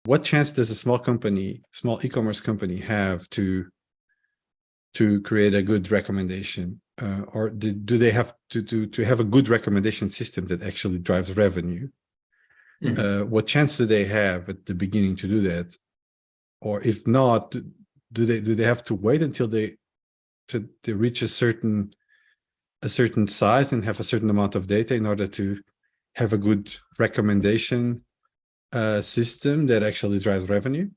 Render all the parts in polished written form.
what chance does a small e-commerce company have to create a good recommendation? Or do they have to have a good recommendation system that actually drives revenue? What chance do they have at the beginning to do that? Or if not, do they have to wait until they reach a certain size and have a certain amount of data in order to have a good recommendation system that actually drives revenue?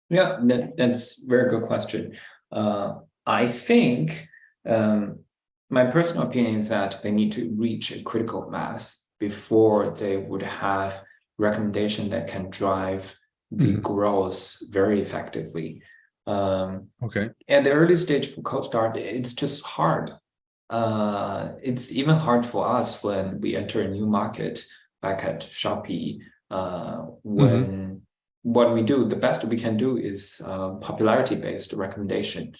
Yeah, that's a very good question. I think my personal opinion is that they need to reach a critical mass before they would have recommendation that can drive the growth very effectively. Okay. At the early stage for cold start, it's just hard. It's even hard for us when we enter a new market back at Shopee. When what we do, the best we can do is popularity-based recommendation,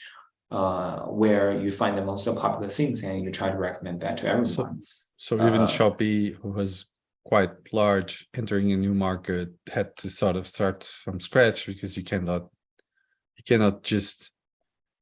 where you find the most popular things and you try to recommend that to everyone. So even Shopee, who was quite large, entering a new market, had to sort of start from scratch, because you cannot just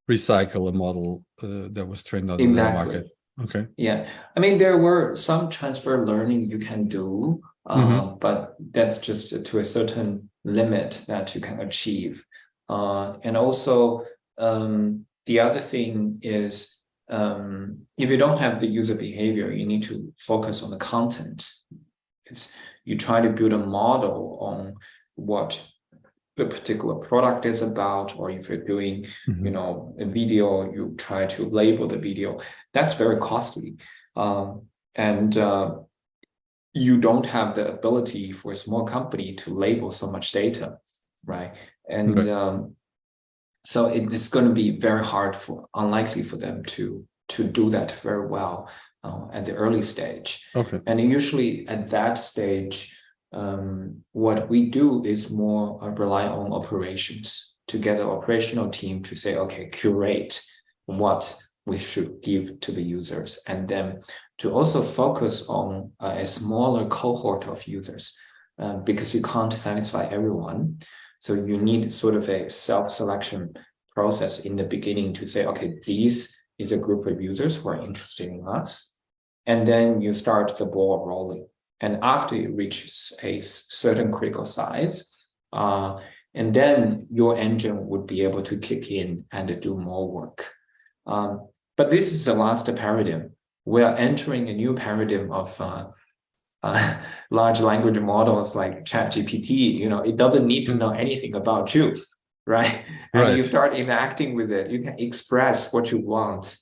recycle a model that was trained on the market. Okay. Yeah, I mean, there were some transfer learning you can do, but that's just to a certain limit that you can achieve. And also, the other thing is, if you don't have the user behavior, you need to focus on the content. You try to build a model on what the particular product is about, or if you're doing, a video, you try to label the video. That's very costly, and you don't have the ability for a small company to label so much data, right? And so it is going to be very unlikely for them to do that very well at the early stage. Okay. And usually at that stage, what we do is more rely on operations to get an operational team to say, okay, curate what we should give to the users, and then to also focus on a smaller cohort of users, because you can't satisfy everyone. So you need sort of a self-selection process in the beginning to say, okay, this is a group of users who are interested in us. And then you start the ball rolling. And after it reaches a certain critical size, and then your engine would be able to kick in and do more work. But this is the last paradigm. We are entering a new paradigm of large language models like ChatGPT. It doesn't need to know anything about you, right? And you start interacting with it. You can express what you want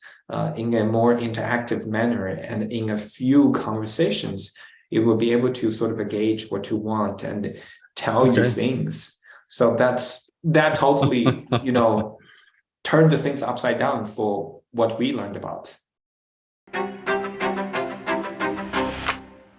in a more interactive manner, and in a few conversations, it will be able to sort of gauge what you want and tell you things. So that totally, turned the things upside down for what we learned about.